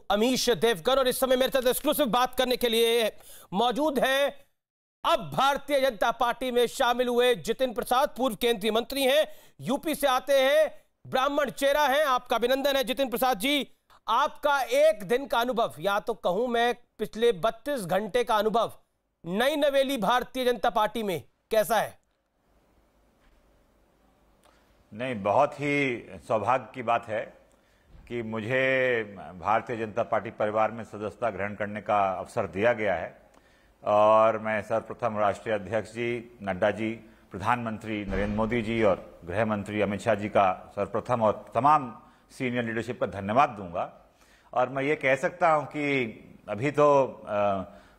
अमीश देवगन और इस समय मेरे साथ एक्सक्लूसिव बात करने के लिए मौजूद हैं अब भारतीय जनता पार्टी में शामिल हुए जितिन प्रसाद, पूर्व केंद्रीय मंत्री हैं, यूपी से आते हैं, ब्राह्मण चेहरा हैं। आपका अभिनंदन है जितिन प्रसाद जी। आपका एक दिन का अनुभव, या तो कहूं मैं पिछले 32 घंटे का अनुभव नई नवेली भारतीय जनता पार्टी में कैसा है? नहीं, बहुत ही सौभाग्य की बात है कि मुझे भारतीय जनता पार्टी परिवार में सदस्यता ग्रहण करने का अवसर दिया गया है और मैं सर्वप्रथम राष्ट्रीय अध्यक्ष जी नड्डा जी, प्रधानमंत्री नरेंद्र मोदी जी और गृह मंत्री अमित शाह जी का सर्वप्रथम और तमाम सीनियर लीडरशिप का धन्यवाद दूंगा। और मैं ये कह सकता हूं कि अभी तो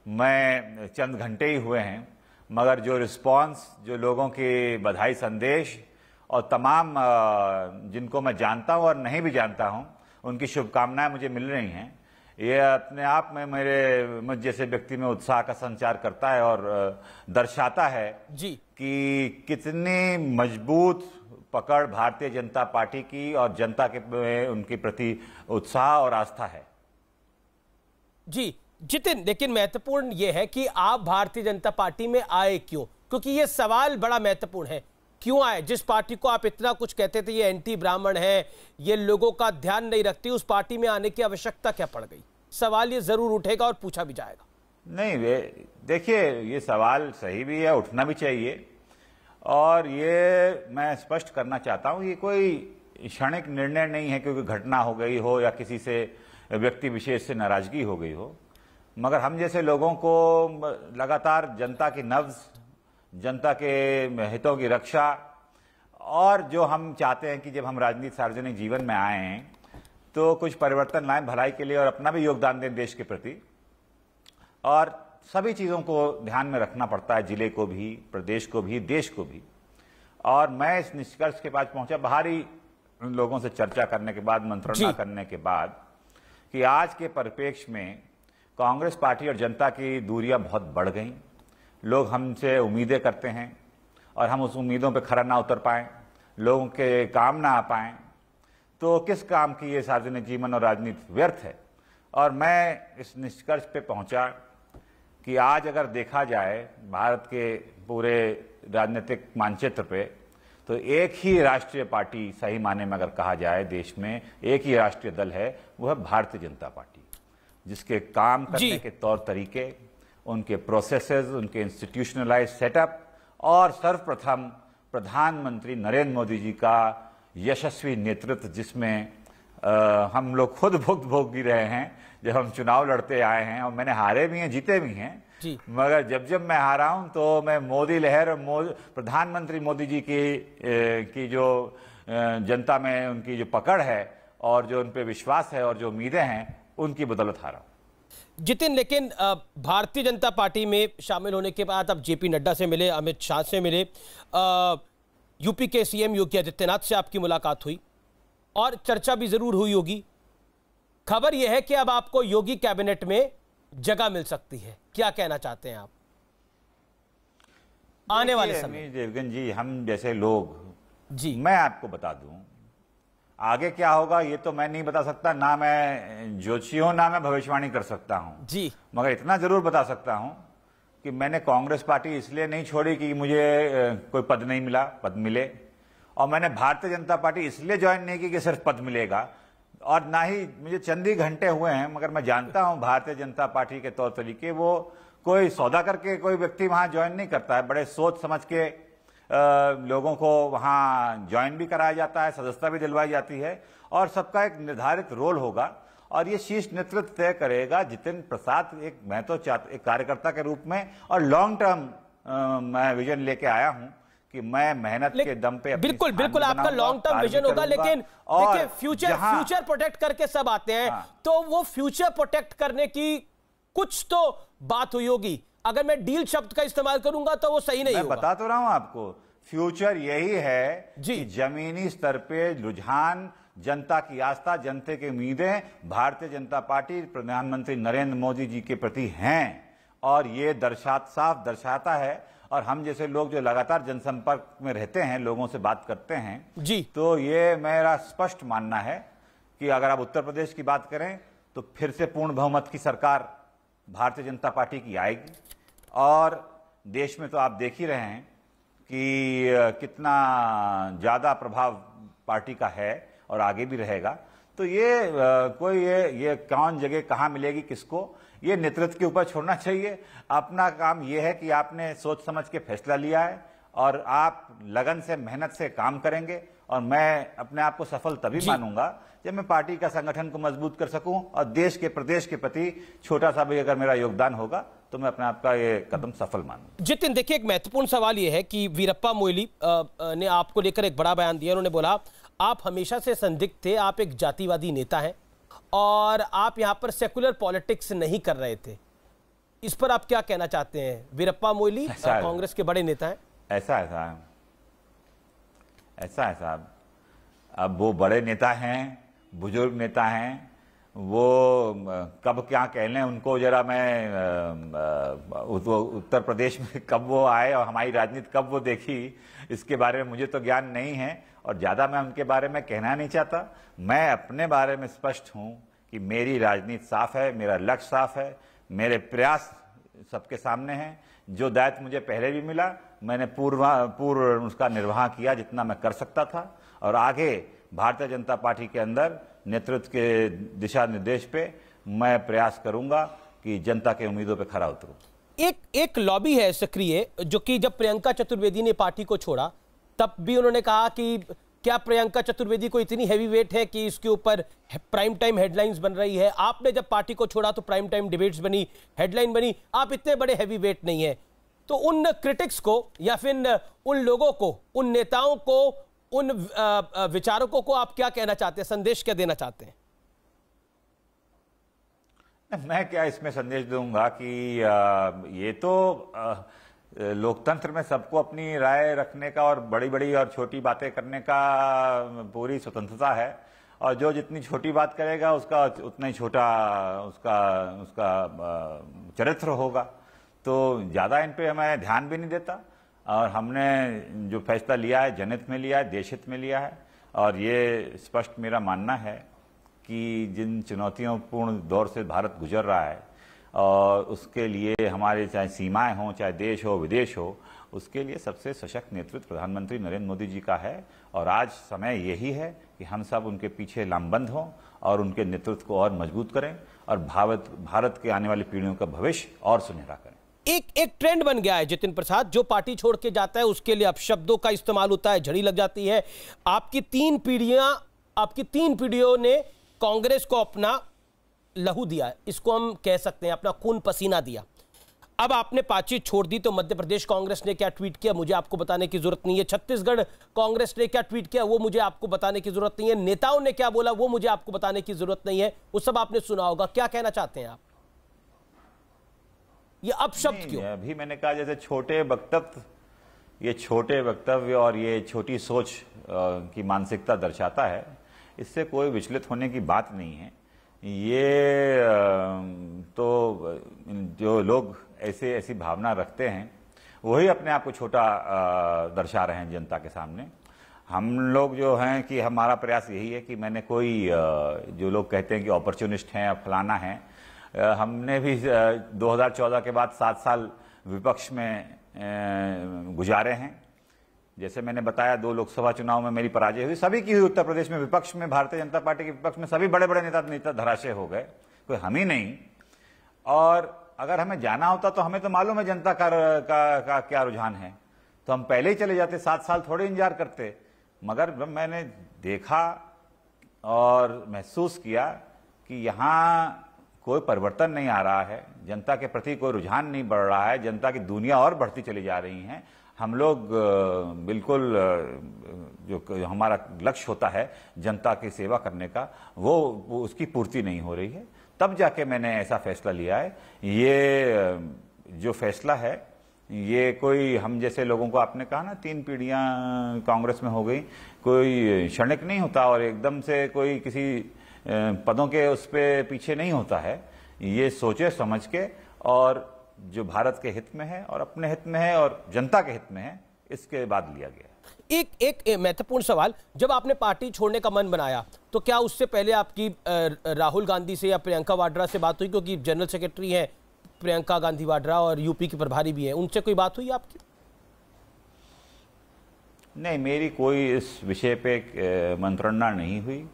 मैं चंद घंटे ही हुए हैं, मगर जो रिस्पांस, जो लोगों के बधाई संदेश और तमाम जिनको मैं जानता हूं और नहीं भी जानता हूं उनकी शुभकामनाएं मुझे मिल रही हैं, ये अपने आप में मुझ जैसे व्यक्ति में उत्साह का संचार करता है और दर्शाता है जी कि कितनी मजबूत पकड़ भारतीय जनता पार्टी की और जनता के उनके प्रति उत्साह और आस्था है। जी जितिन, लेकिन महत्वपूर्ण यह है कि आप भारतीय जनता पार्टी में आए क्यों? क्योंकि यह सवाल बड़ा महत्वपूर्ण है। क्यों आए? जिस पार्टी को आप इतना कुछ कहते थे ये एंटी ब्राह्मण है, ये लोगों का ध्यान नहीं रखती, उस पार्टी में आने की आवश्यकता क्या पड़ गई? सवाल ये जरूर उठेगा और पूछा भी जाएगा। नहीं, देखिए, ये सवाल सही भी है, उठना भी चाहिए और ये मैं स्पष्ट करना चाहता हूं, ये कोई क्षणिक निर्णय नहीं है क्योंकि घटना हो गई हो या किसी से व्यक्ति विशेष से नाराजगी हो गई हो, मगर हम जैसे लोगों को लगातार जनता की नब्ज, जनता के हितों की रक्षा और जो हम चाहते हैं कि जब हम राजनीतिक सार्वजनिक जीवन में आए हैं तो कुछ परिवर्तन लाएं भलाई के लिए और अपना भी योगदान दें देश के प्रति, और सभी चीज़ों को ध्यान में रखना पड़ता है, जिले को भी, प्रदेश को भी, देश को भी। और मैं इस निष्कर्ष के पास पहुंचा बाहरी लोगों से चर्चा करने के बाद, मंत्रणा करने के बाद, कि आज के परिप्रेक्ष्य में कांग्रेस पार्टी और जनता की दूरियां बहुत बढ़ गई। लोग हमसे उम्मीदें करते हैं और हम उस उम्मीदों पर खरा ना उतर पाएं, लोगों के काम ना आ पाएं, तो किस काम की ये सार्वजनिक जीवन और राजनीति व्यर्थ है। और मैं इस निष्कर्ष पे पहुंचा कि आज अगर देखा जाए भारत के पूरे राजनीतिक मानचित्र पे, तो एक ही राष्ट्रीय पार्टी, सही माने में अगर कहा जाए देश में एक ही राष्ट्रीय दल है, वो है भारतीय जनता पार्टी, जिसके काम करने के तौर तरीके, उनके प्रोसेसेस, उनके इंस्टीट्यूशनलाइज सेटअप और सर्वप्रथम प्रधानमंत्री नरेंद्र मोदी जी का यशस्वी नेतृत्व, जिसमें हम लोग खुद भुक्त भोग भी रहे हैं जब हम चुनाव लड़ते आए हैं, और मैंने हारे भी हैं, जीते भी हैं, मगर जब जब मैं हारा हूं तो मैं मोदी लहर और प्रधानमंत्री मोदी जी की जो जनता में उनकी जो पकड़ है और जो उन पे विश्वास है और जो उम्मीदें हैं, उनकी बदौलत हारा हूं। जितिन, लेकिन भारतीय जनता पार्टी में शामिल होने के बाद अब जेपी नड्डा से मिले, अमित शाह से मिले, यूपी के सीएम योगी आदित्यनाथ से आपकी मुलाकात हुई और चर्चा भी जरूर हुई होगी। खबर यह है कि अब आपको योगी कैबिनेट में जगह मिल सकती है, क्या कहना चाहते हैं आप आने वाले समय? देवगन जी, हम जैसे लोग जी, मैं आपको बता दूं आगे क्या होगा ये तो मैं नहीं बता सकता, ना मैं ज्योतिषी हूं, ना मैं भविष्यवाणी कर सकता हूं जी, मगर इतना जरूर बता सकता हूं कि मैंने कांग्रेस पार्टी इसलिए नहीं छोड़ी कि मुझे कोई पद नहीं मिला, पद मिले, और मैंने भारतीय जनता पार्टी इसलिए ज्वाइन नहीं की कि सिर्फ पद मिलेगा, और ना ही मुझे चंद ही घंटे हुए हैं, मगर मैं जानता हूं भारतीय जनता पार्टी के तौर तरीके, वो कोई सौदा करके कोई व्यक्ति वहां ज्वाइन नहीं करता है, बड़े सोच समझ के लोगों को वहां ज्वाइन भी कराया जाता है, सदस्यता भी दिलवाई जाती है, और सबका एक निर्धारित रोल होगा और ये शीर्ष नेतृत्व तय करेगा। जितिन प्रसाद मैं तो एक कार्यकर्ता के रूप में और लॉन्ग टर्म मैं विजन लेके आया हूं कि मैं मेहनत के दम पे बिल्कुल बिल्कुल आपका लॉन्ग टर्म विजन होगा, लेकिन देखिए फ्यूचर प्रोटेक्ट करके सब आते हैं, तो वो फ्यूचर प्रोटेक्ट करने की कुछ तो बात हुई होगी। अगर मैं डील शब्द का इस्तेमाल करूंगा तो वो सही नहीं होगा। मैं बता तो रहा हूं आपको, फ्यूचर यही है कि जमीनी स्तर पे रुझान, जनता की आस्था, जनता की उम्मीदें भारतीय जनता पार्टी, प्रधानमंत्री नरेंद्र मोदी जी के प्रति हैं, और ये साफ दर्शाता है। और हम जैसे लोग जो लगातार जनसंपर्क में रहते हैं, लोगों से बात करते हैं, तो ये मेरा स्पष्ट मानना है कि अगर आप उत्तर प्रदेश की बात करें तो फिर से पूर्ण बहुमत की सरकार भारतीय जनता पार्टी की आएगी। और देश में तो आप देख ही रहे हैं कि कितना ज़्यादा प्रभाव पार्टी का है और आगे भी रहेगा। तो ये कौन जगह कहाँ मिलेगी किसको, ये नेतृत्व के ऊपर छोड़ना चाहिए। अपना काम ये है कि आपने सोच समझ के फैसला लिया है और आप लगन से मेहनत से काम करेंगे, और मैं अपने आप को सफल तभी मानूंगा जब मैं पार्टी का संगठन को मजबूत कर सकूं और देश के प्रदेश के प्रति छोटा सा भी अगर मेरा योगदान होगा तो मैं अपने आप का ये कदम सफल मानूंगा। जितिन, देखिए, एक महत्वपूर्ण सवाल ये है कि वीरप्पा मोइली ने आपको लेकर एक बड़ा बयान दिया। उन्होंने बोला आप हमेशा से संदिग्ध थे, आप एक जातिवादी नेता हैं और आप यहां पर सेकुलर पॉलिटिक्स नहीं कर रहे थे। इस पर आप क्या कहना चाहते हैं? वीरप्पा मोइली कांग्रेस के बड़े नेता हैं। ऐसा है साहब, अब वो बड़े नेता हैं, बुजुर्ग नेता हैं, वो कब क्या कह लें उनको जरा मैं उत्तर प्रदेश में कब वो आए और हमारी राजनीति कब वो देखी, इसके बारे में मुझे तो ज्ञान नहीं है और ज़्यादा मैं उनके बारे में कहना नहीं चाहता। मैं अपने बारे में स्पष्ट हूँ कि मेरी राजनीति साफ है, मेरा लक्ष्य साफ है, मेरे प्रयास सबके सामने हैं। जो दायित्व मुझे पहले भी मिला मैंने पूर्व उसका निर्वाह किया जितना मैं कर सकता था, और आगे भारतीय जनता पार्टी के अंदर नेतृत्व के दिशा निर्देश पे मैं प्रयास करूंगा कि जनता के उम्मीदों पे खरा उतरूं। एक लॉबी है सक्रिय, जो कि जब प्रियंका चतुर्वेदी ने पार्टी को छोड़ा तब भी उन्होंने कहा कि क्या प्रियंका चतुर्वेदी को इतनी हैवी वेट है कि इसके ऊपर प्राइम टाइम हेडलाइंस बन रही है। आपने जब पार्टी को छोड़ा तो प्राइम टाइम डिबेट्स बनी, हेडलाइन बनी, आप इतने बड़े हैवी वेट नहीं है। तो उन क्रिटिक्स को या फिर उन लोगों को, उन नेताओं को, उन विचारकों को आप क्या कहना चाहते हैं, संदेश क्या देना चाहते हैं? मैं क्या इसमें संदेश दूंगा कि ये तो लोकतंत्र में सबको अपनी राय रखने का और बड़ी बड़ी और छोटी बातें करने का पूरी स्वतंत्रता है, और जो जितनी छोटी बात करेगा उसका उतना ही छोटा उसका चरित्र होगा। तो ज़्यादा इन पे मैं ध्यान भी नहीं देता, और हमने जो फैसला लिया है जनहित में लिया है, देशहित में लिया है, और ये स्पष्ट मेरा मानना है कि जिन चुनौतियोंपूर्ण दौर से भारत गुजर रहा है और उसके लिए हमारे चाहे सीमाएं हों, चाहे देश हो विदेश हो, उसके लिए सबसे सशक्त नेतृत्व प्रधानमंत्री नरेंद्र मोदी जी का है। और आज समय यही है कि हम सब उनके पीछे लामबंद हों और उनके नेतृत्व को और मजबूत करें और भारत के आने वाली पीढ़ियों का भविष्य और सुनहरा करें। एक ट्रेंड बन गया है जितिन प्रसाद, जो पार्टी छोड़ के जाता है उसके लिए अब शब्दों का इस्तेमाल होता है, झड़ी लग जाती है। आपकी तीन पीढ़ियों ने कांग्रेस को अपना लहू दिया, इसको हम कह सकते हैं, अपना खून पसीना दिया। अब आपने पार्टी छोड़ दी तो मध्य प्रदेश कांग्रेस ने क्या ट्वीट किया मुझे आपको बताने की जरूरत नहीं है, छत्तीसगढ़ कांग्रेस ने क्या ट्वीट किया वो मुझे आपको बताने की जरूरत नहीं है, नेताओं ने क्या बोला वो मुझे आपको बताने की जरूरत नहीं है, वो सब आपने सुना होगा। क्या कहना चाहते हैं आप? ये अपशब्द क्यों? अभी मैंने कहा जैसे छोटे वक्तव्य और ये छोटी सोच की मानसिकता दर्शाता है, इससे कोई विचलित होने की बात नहीं है। ये तो जो लोग ऐसी भावना रखते हैं वही अपने आप को छोटा दर्शा रहे हैं जनता के सामने। हम लोग जो हैं कि हमारा प्रयास यही है कि मैंने कोई जो लोग कहते हैं कि अपॉर्चुनिस्ट हैं या फलाना है, हमने भी 2014 के बाद 7 साल विपक्ष में गुजारे हैं। जैसे मैंने बताया 2 लोकसभा चुनाव में मेरी पराजय हुई, सभी की हुई उत्तर प्रदेश में। विपक्ष में, भारतीय जनता पार्टी के विपक्ष में सभी बड़े बड़े नेता धराशय हो गए, कोई हम ही नहीं। और अगर हमें जाना होता तो हमें तो मालूम है जनता का क्या रुझान है, तो हम पहले ही चले जाते, 7 साल थोड़े इंतजार करते। मगर जब मैंने देखा और महसूस किया कि यहाँ कोई परिवर्तन नहीं आ रहा है, जनता के प्रति कोई रुझान नहीं बढ़ रहा है, जनता की दुनिया और बढ़ती चली जा रही है, हम लोग बिल्कुल जो हमारा लक्ष्य होता है जनता की सेवा करने का, वो उसकी पूर्ति नहीं हो रही है, तब जाके मैंने ऐसा फैसला लिया है। ये जो फैसला है ये कोई हम जैसे लोगों को, आपने कहा ना 3 पीढ़ियां कांग्रेस में हो गई, कोई क्षणिक नहीं होता और एकदम से कोई किसी पदों के उस पे पीछे नहीं होता है। ये सोचे समझ के और जो भारत के हित में है और अपने हित में है और जनता के हित में है, इसके बाद लिया गया। एक महत्वपूर्ण सवाल, जब आपने पार्टी छोड़ने का मन बनाया तो क्या उससे पहले आपकी राहुल गांधी से या प्रियंका वाड्रा से बात हुई? क्योंकि जनरल सेक्रेटरी हैं प्रियंका गांधी वाड्रा और यूपी की प्रभारी भी हैं, उनसे कोई बात हुई आपकी? नहीं, मेरी कोई इस विषय पे मंत्रणा नहीं हुई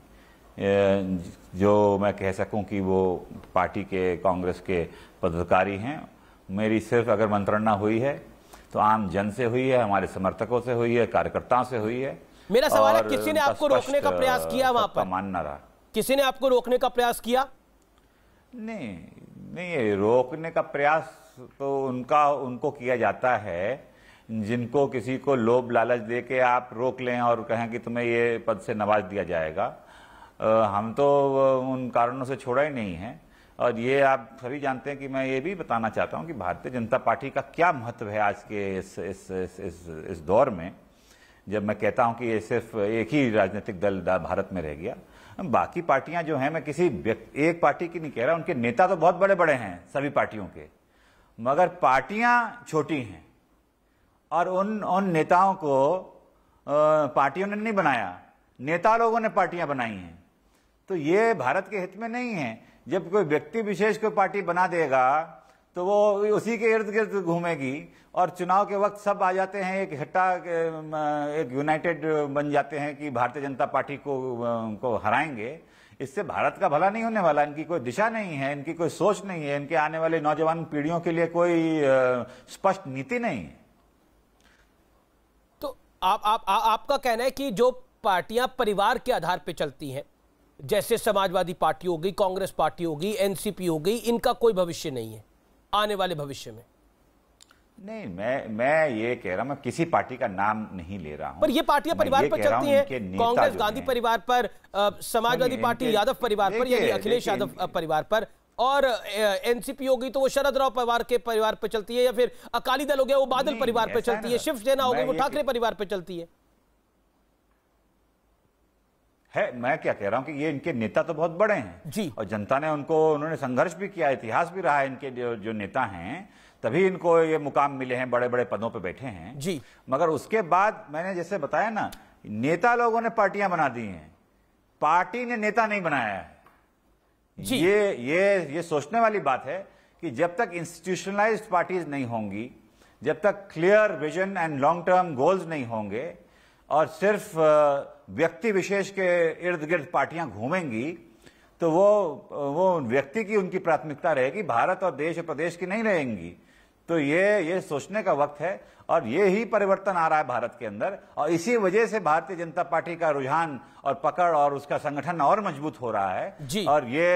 जो मैं कह सकूं कि वो पार्टी के, कांग्रेस के पदाधिकारी हैं। मेरी सिर्फ अगर मंत्रणा हुई है तो आम जन से हुई है, हमारे समर्थकों से हुई है, कार्यकर्ताओं से हुई है। मेरा सवाल है, किसी ने आपको रोकने का प्रयास किया वहां पर? मानना रहा, किसी ने आपको रोकने का प्रयास किया? नहीं, रोकने का प्रयास तो उनको किया जाता है जिनको किसी को लोभ लालच दे के आप रोक लें और कहें कि तुम्हें ये पद से नवाज दिया जाएगा। हम तो उन कारणों से छोड़ा ही नहीं है। और ये आप सभी जानते हैं कि मैं ये भी बताना चाहता हूं कि भारतीय जनता पार्टी का क्या महत्व है आज के इस दौर में, जब मैं कहता हूं कि ये सिर्फ एक ही राजनीतिक दल भारत में रह गया। बाकी पार्टियां जो हैं, मैं किसी एक पार्टी की नहीं कह रहा, उनके नेता तो बहुत बड़े बड़े हैं सभी पार्टियों के, मगर पार्टियां छोटी हैं और उन नेताओं को पार्टियों ने नहीं बनाया, नेता लोगों ने पार्टियां बनाई हैं। तो ये भारत के हित में नहीं है। जब कोई व्यक्ति विशेष कोई पार्टी बना देगा तो वो उसी के इर्द गिर्द घूमेगी और चुनाव के वक्त सब आ जाते हैं, एक हट्टा, एक यूनाइटेड बन जाते हैं कि भारतीय जनता पार्टी को हराएंगे। इससे भारत का भला नहीं होने वाला। इनकी कोई दिशा नहीं है, इनकी कोई सोच नहीं है, इनके आने वाले नौजवान पीढ़ियों के लिए कोई स्पष्ट नीति नहीं है। तो आपका कहना है कि जो पार्टियां परिवार के आधार पर चलती हैं, जैसे समाजवादी पार्टी हो गई, कांग्रेस पार्टी हो गई, एनसीपी हो गई, इनका कोई भविष्य नहीं है आने वाले भविष्य में? नहीं, मैं ये कह रहा हूं, मैं किसी पार्टी का नाम नहीं ले रहा हूं। पर ये पार्टियां परिवार पर चलती हैं, कांग्रेस गांधी परिवार पर, समाजवादी पार्टी यादव परिवार पर, यानी अखिलेश यादव परिवार पर, और एनसीपी हो गई तो वो शरद राव पवार के परिवार पर चलती है, या फिर अकाली दल हो गया वो बादल परिवार पर चलती है, शिवसेना हो गई वो ठाकरे परिवार पर चलती है। मैं क्या कह रहा हूं कि ये इनके नेता तो बहुत बड़े हैं जी, और जनता ने उन्होंने संघर्ष भी किया, इतिहास भी रहा है इनके जो नेता हैं, तभी इनको ये मुकाम मिले हैं, बड़े बड़े पदों पे बैठे हैं जी। मगर उसके बाद मैंने जैसे बताया ना, नेता लोगों ने पार्टियां बना दी हैं, पार्टी ने नेता नहीं बनाया है जी। ये सोचने वाली बात है कि जब तक इंस्टीट्यूशनलाइज्ड पार्टीज नहीं होंगी, जब तक clear vision and long term goals नहीं होंगे और सिर्फ व्यक्ति विशेष के इर्द गिर्द पार्टियां घूमेंगी, तो वो व्यक्ति की उनकी प्राथमिकता रहेगी, भारत और देश और प्रदेश की नहीं रहेंगी। तो ये सोचने का वक्त है और ये ही परिवर्तन आ रहा है भारत के अंदर, और इसी वजह से भारतीय जनता पार्टी का रुझान और पकड़ और उसका संगठन और मजबूत हो रहा है। और ये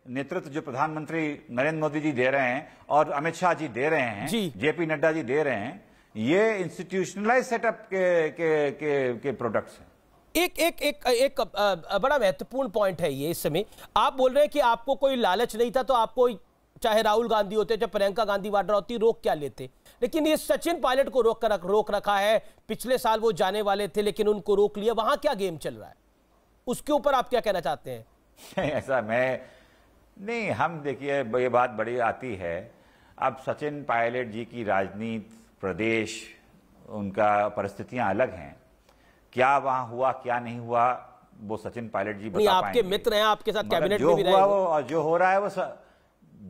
नेतृत्व जो प्रधानमंत्री नरेंद्र मोदी जी दे रहे हैं और अमित शाह जी दे रहे हैं, जेपी नड्डा जी दे रहे हैं, ये इंस्टीट्यूशनलाइज सेटअप के प्रोडक्ट्स हैं। एक बड़ा महत्वपूर्ण पॉइंट है ये। इस समय आप बोल रहे हैं कि आपको कोई लालच नहीं था, तो आपको चाहे राहुल गांधी होते, चाहे प्रियंका गांधी वाड्रा होती, रोक क्या लेते? लेकिन ये सचिन पायलट को रोक रखा है। पिछले साल वो जाने वाले थे लेकिन उनको रोक लिया। वहां क्या गेम चल रहा है, उसके ऊपर आप क्या कहना चाहते हैं? ऐसा मैं नहीं, हम देखिए ये बात बड़ी आती है। अब सचिन पायलट जी की राजनीति, प्रदेश, उनका परिस्थितियां अलग हैं। क्या वहां हुआ क्या नहीं हुआ वो सचिन पायलट जी बता पाएंगे। आपके मित्र हैं, आपके साथ कैबिनेट में भी रहे। और जो हो रहा है वो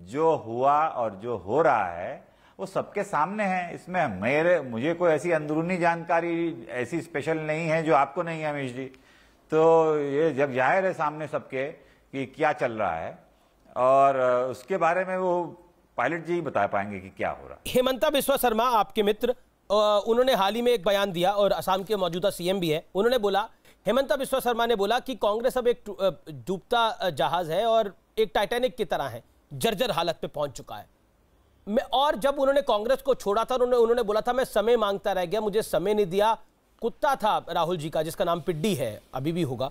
जो हुआ और जो हो रहा है वो सबके सामने है। इसमें मुझे कोई ऐसी अंदरूनी जानकारी ऐसी स्पेशल नहीं है जो आपको नहीं है अमीश जी। तो ये जग जाहिर है सामने सबके कि क्या चल रहा है, और उसके बारे में वो पायलट जी बता पाएंगे कि क्या हो रहा है। हेमंता बिस्वा शर्मा आपके मित्र, उन्होंने हाल ही में एक बयान दिया, और असम के मौजूदा सीएम भी है। उन्होंने बोला, हेमंता बिस्वा शर्मा ने बोला कि कांग्रेस अब एक डूबता जहाज है और एक टाइटैनिक की तरह है, जर्जर हालत पे पहुंच चुका है। और जब उन्होंने कांग्रेस को छोड़ा था, उन्होंने बोला था मैं समय मांगता रह गया, मुझे समय नहीं दिया। कुत्ता था राहुल जी का जिसका नाम पिड्डी है, अभी भी होगा,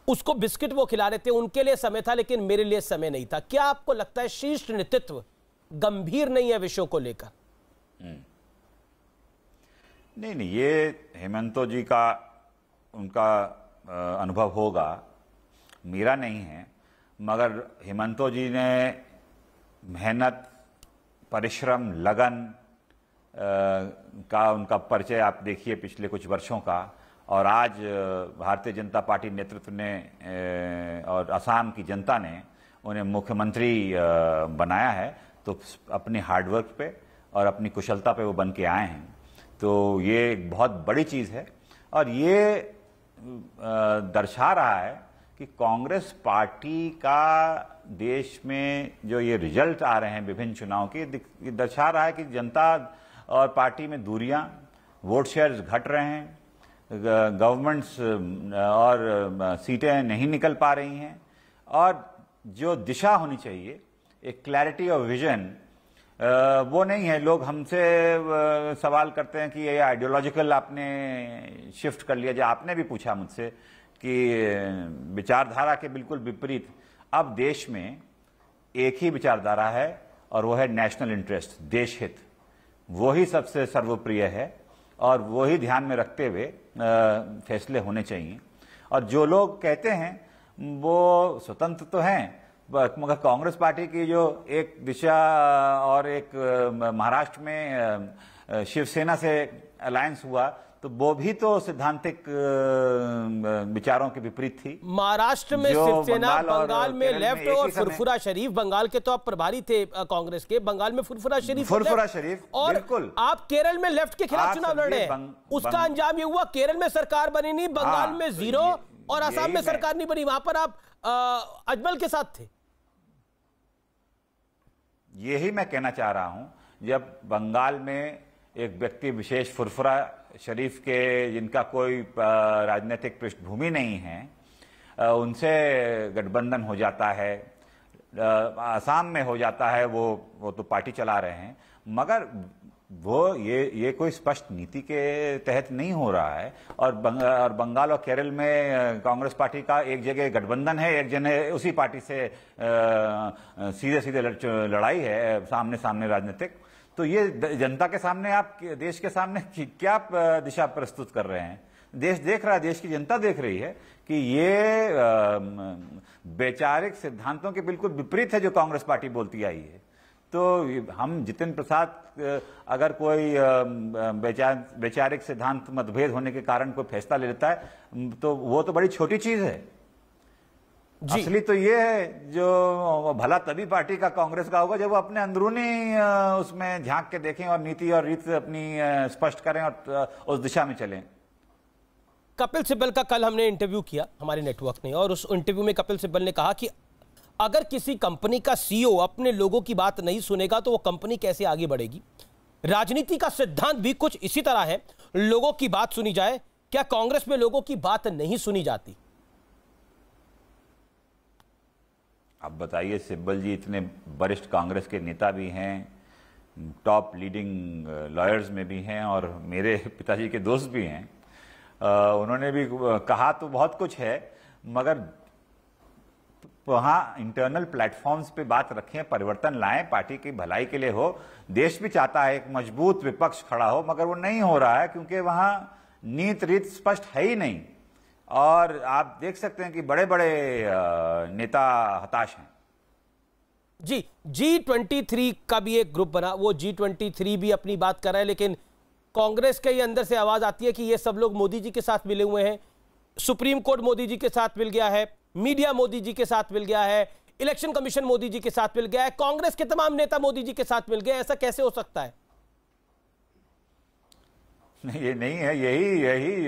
उसको बिस्किट वो खिला रहे थे, उनके लिए समय था लेकिन मेरे लिए समय नहीं था। क्या आपको लगता है शीर्ष नेतृत्व गंभीर नहीं है विषयों को लेकर? नहीं, ये हेमंतो जी का उनका अनुभव होगा, मेरा नहीं है। मगर हेमंतो जी ने मेहनत, परिश्रम, लगन का उनका परिचय आप देखिए पिछले कुछ वर्षों का, और आज भारतीय जनता पार्टी नेतृत्व ने और असम की जनता ने उन्हें मुख्यमंत्री बनाया है, तो अपनी हार्डवर्क पे और अपनी कुशलता पे वो बन के आए हैं। तो ये एक बहुत बड़ी चीज़ है और ये दर्शा रहा है कि कांग्रेस पार्टी का देश में जो ये रिजल्ट आ रहे हैं विभिन्न चुनाव के, ये दर्शा रहा है कि जनता और पार्टी में दूरियां, वोट शेयर्स घट रहे हैं, गवर्नमेंट्स और सीटें नहीं निकल पा रही हैं और जो दिशा होनी चाहिए, एक क्लैरिटी और विजन, वो नहीं है। लोग हमसे सवाल करते हैं कि ये आइडियोलॉजिकल आपने शिफ्ट कर लिया। जो आपने भी पूछा मुझसे कि विचारधारा के बिल्कुल विपरीत अब देश में एक ही विचारधारा है और वो है नेशनल इंटरेस्ट, देश हित। वो ही सबसे सर्वप्रिय है और वो ही ध्यान में रखते हुए फैसले होने चाहिए। और जो लोग कहते हैं वो स्वतंत्र तो हैं, मगर कांग्रेस पार्टी की जो एक दिशा और एक महाराष्ट्र में शिवसेना से अलायंस हुआ, तो वो भी तो सैद्धांतिक विचारों के विपरीत थी। महाराष्ट्र में शिवसेना, बंगाल में लेफ्ट और फुरफुरा शरीफ, बंगाल के तो आप प्रभारी थे कांग्रेस के, बंगाल में फुरफुरा शरीफ और बिल्कुल आप केरल में लेफ्ट के खिलाफ चुनाव लड़ रहे हैं। उसका अंजाम ये हुआ, केरल में सरकार बनी नहीं, बंगाल में जीरो और असम में सरकार नहीं बनी। वहां पर आप अजमल के साथ थे। यही मैं कहना चाह रहा हूं, जब बंगाल में एक व्यक्ति विशेष फुरफुरा शरीफ के, जिनका कोई राजनीतिक पृष्ठभूमि नहीं है, उनसे गठबंधन हो जाता है, असम में हो जाता है, वो तो पार्टी चला रहे हैं, मगर वो ये कोई स्पष्ट नीति के तहत नहीं हो रहा है। और बंगाल और केरल में कांग्रेस पार्टी का एक जगह गठबंधन है, एक जगह उसी पार्टी से सीधे सीधे लड़ाई है, सामने सामने राजनीतिक। तो ये जनता के सामने, आप देश के सामने क्या दिशा प्रस्तुत कर रहे हैं? देश देख रहा है, देश की जनता देख रही है कि ये वैचारिक सिद्धांतों के बिल्कुल विपरीत है जो कांग्रेस पार्टी बोलती आई है। तो हम जितिन प्रसाद अगर कोई वैचारिक सिद्धांत मतभेद होने के कारण कोई फैसला ले लेता है, तो वो तो बड़ी छोटी चीज है। असली तो ये है जो भला तभी पार्टी का, कांग्रेस का होगा जब वो अपने अंदरूनी उसमें झांक के देखें और नीति और रीत अपनी स्पष्ट करें और उस दिशा में चलें। कपिल सिब्बल का कल हमने इंटरव्यू किया हमारे नेटवर्क ने, और उस इंटरव्यू में कपिल सिब्बल ने कहा कि अगर किसी कंपनी का सीईओ अपने लोगों की बात नहीं सुनेगा तो वो कंपनी कैसे आगे बढ़ेगी। राजनीति का सिद्धांत भी कुछ इसी तरह है, लोगों की बात सुनी जाए। क्या कांग्रेस में लोगों की बात नहीं सुनी जाती? अब बताइए, सिब्बल जी इतने वरिष्ठ कांग्रेस के नेता भी हैं, टॉप लीडिंग लॉयर्स में भी हैं और मेरे पिताजी के दोस्त भी हैं। उन्होंने भी कहा तो बहुत कुछ है, मगर वहाँ इंटरनल प्लेटफॉर्म्स पे बात रखें, परिवर्तन लाएं, पार्टी की भलाई के लिए हो। देश भी चाहता है एक मजबूत विपक्ष खड़ा हो, मगर वो नहीं हो रहा है क्योंकि वहाँ नीति रीत स्पष्ट है ही नहीं। और आप देख सकते हैं कि बड़े बड़े नेता हताश हैं। जी, G23 का भी एक ग्रुप बना, वो G23 भी अपनी बात कर रहा है, लेकिन कांग्रेस के अंदर से आवाज आती है कि ये सब लोग मोदी जी के साथ मिले हुए हैं, सुप्रीम कोर्ट मोदी जी के साथ मिल गया है, मीडिया मोदी जी के साथ मिल गया है, इलेक्शन कमीशन मोदी जी के साथ मिल गया है, कांग्रेस के तमाम नेता मोदी जी के साथ मिल गए। ऐसा कैसे हो सकता है? ये नहीं है, यही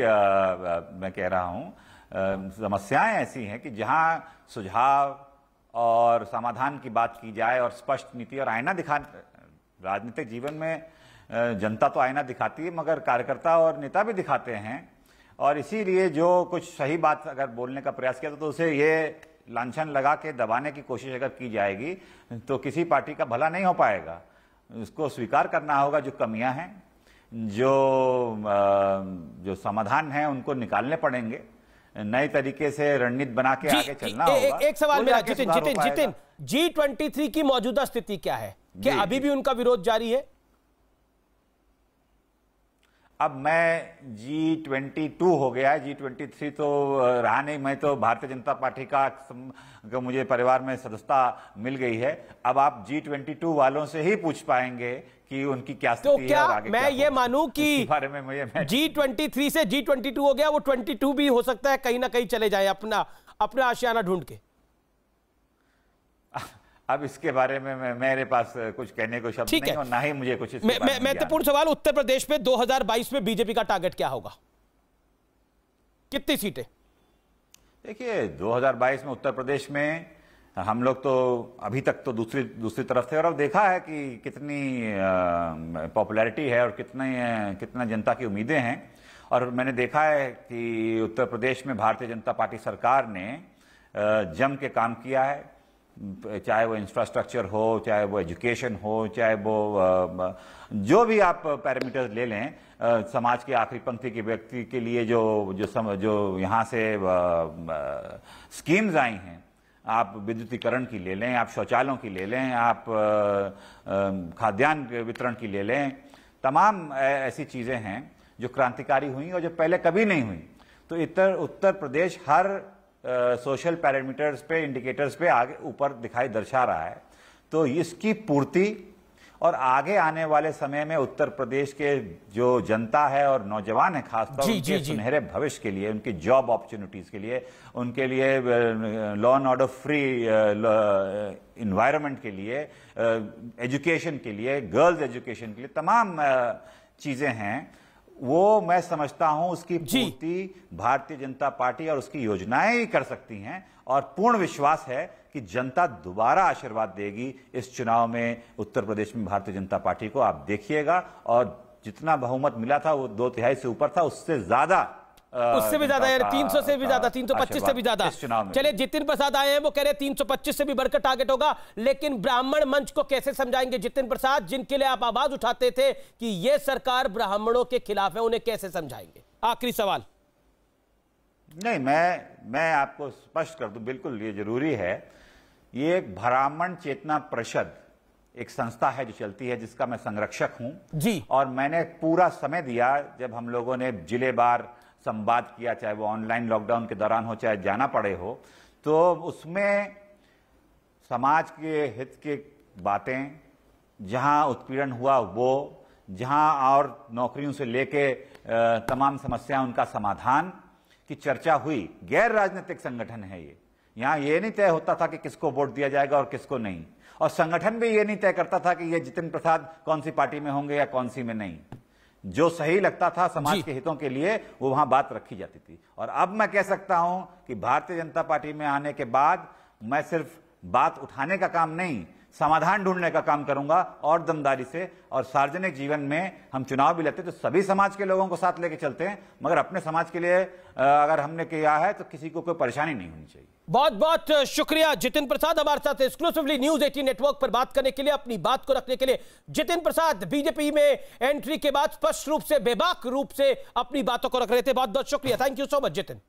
मैं कह रहा हूं। समस्याएं ऐसी हैं कि जहां सुझाव और समाधान की बात की जाए और स्पष्ट नीति और आईना दिखा, राजनीतिक जीवन में जनता तो आईना दिखाती है, मगर कार्यकर्ता और नेता भी दिखाते हैं। और इसीलिए जो कुछ सही बात अगर बोलने का प्रयास किया तो उसे ये लांछन लगा के दबाने की कोशिश अगर की जाएगी तो किसी पार्टी का भला नहीं हो पाएगा। उसको स्वीकार करना होगा जो कमियां हैं, जो समाधान हैं उनको निकालने पड़ेंगे, नए तरीके से रणनीति बना के आगे चलना होगा। एक सवाल मेरा, जितिन, G23 की मौजूदा स्थिति क्या है? क्या अभी भी उनका विरोध जारी है? अब मैं G22 हो गया है, G23 तो रहा नहीं। मैं तो भारतीय जनता पार्टी का मुझे परिवार में सदस्यता मिल गई है। अब आप G22 वालों से ही पूछ पाएंगे कि उनकी क्या स्थिति है। तो क्या और आगे मैं ये मानूं कि बारे में मुझे G23 से G22 हो गया, वो 22 भी हो सकता है, कहीं ना कहीं चले जाए अपना आशियाना ढूंढ के? अब इसके बारे में मेरे पास कुछ कहने को शब्द नहीं और ना ही मुझे कुछ महत्वपूर्ण सवाल, उत्तर प्रदेश में 2022 में बीजेपी का टारगेट क्या होगा? कितनी सीटें? देखिए 2022 में उत्तर प्रदेश में हम लोग तो अभी तक तो दूसरी तरफ थे, और अब देखा है कि कितनी पॉपुलैरिटी है और कितना जनता की उम्मीदें हैं। और मैंने देखा है कि उत्तर प्रदेश में भारतीय जनता पार्टी सरकार ने जम के काम किया है, चाहे वो इंफ्रास्ट्रक्चर हो, चाहे वो एजुकेशन हो, चाहे वो जो भी आप पैरामीटर्स ले लें। समाज के आखिरी पंक्ति के व्यक्ति के लिए जो यहाँ से स्कीम्स आई हैं, आप विद्युतीकरण की ले लें, आप शौचालयों की ले लें, आप खाद्यान्न वितरण की ले लें, तमाम ऐसी चीज़ें हैं जो क्रांतिकारी हुई और जो पहले कभी नहीं हुई। तो उत्तर प्रदेश हर सोशल पैरामीटर्स पे, इंडिकेटर्स पे आगे ऊपर दिखाई दर्शा रहा है। तो इसकी पूर्ति और आगे आने वाले समय में उत्तर प्रदेश के जो जनता है और नौजवान है खासतौर उनके सुनहरे भविष्य के लिए, उनकी जॉब अपॉर्चुनिटीज के लिए, उनके लिए law and order free environment के लिए, एजुकेशन के लिए, गर्ल्स एजुकेशन के लिए, तमाम चीजें हैं। वो मैं समझता हूं उसकी पूर्ति भारतीय जनता पार्टी और उसकी योजनाएं ही कर सकती हैं, और पूर्ण विश्वास है कि जनता दोबारा आशीर्वाद देगी इस चुनाव में उत्तर प्रदेश में भारतीय जनता पार्टी को। आप देखिएगा, और जितना बहुमत मिला था वो 2/3 से ऊपर था, उससे भी ज्यादा, यानी 300 से भी ज्यादा, 325 से भी ज्यादा। चलिए, जितिन प्रसाद आए हैं, वो कह रहे हैं 325 से भी बढ़कर टारगेट होगा। लेकिन ब्राह्मण मंच को कैसे समझाएंगे जितिन प्रसाद, जिनके लिए आप आवाज उठाते थे कि ये सरकार ब्राह्मणों के खिलाफ है, उन्हें कैसे समझाएंगे? आखिरी सवाल। नहीं, मैं आपको स्पष्ट कर दूं, बिल्कुल ये जरूरी है। ये एक ब्राह्मण चेतना परिषद एक संस्था है जो चलती है, जिसका मैं संरक्षक हूं जी, और मैंने पूरा समय दिया। जब हम लोगों ने जिलेवार संवाद किया, चाहे वो ऑनलाइन लॉकडाउन के दौरान हो, चाहे जाना पड़े हो, तो उसमें समाज के हित की बातें, जहां उत्पीड़न हुआ वो, जहां और नौकरियों से लेके तमाम समस्याएं, उनका समाधान की चर्चा हुई। गैर राजनीतिक संगठन है ये, यहां ये नहीं तय होता था कि किसको वोट दिया जाएगा और किसको नहीं, और संगठन भी ये नहीं तय करता था कि ये जितिन प्रसाद कौन सी पार्टी में होंगे या कौन सी में नहीं। जो सही लगता था समाज के हितों के लिए, वो वहां बात रखी जाती थी। और अब मैं कह सकता हूं कि भारतीय जनता पार्टी में आने के बाद मैं सिर्फ बात उठाने का काम नहीं, समाधान ढूंढने का काम करूंगा, और दमदारी से। और सार्वजनिक जीवन में हम चुनाव भी लेते तो सभी समाज के लोगों को साथ लेके चलते हैं, मगर अपने समाज के लिए अगर हमने किया है तो किसी को कोई परेशानी नहीं होनी चाहिए। बहुत बहुत शुक्रिया जितिन प्रसाद, हमारे साथ एक्सक्लूसिवली न्यूज 18 नेटवर्क पर बात करने के लिए, अपनी बात को रखने के लिए। जितिन प्रसाद बीजेपी में एंट्री के बाद स्पष्ट रूप से, बेबाक रूप से अपनी बातों को रख रहे थे। बहुत बहुत शुक्रिया, thank you so much Jitin.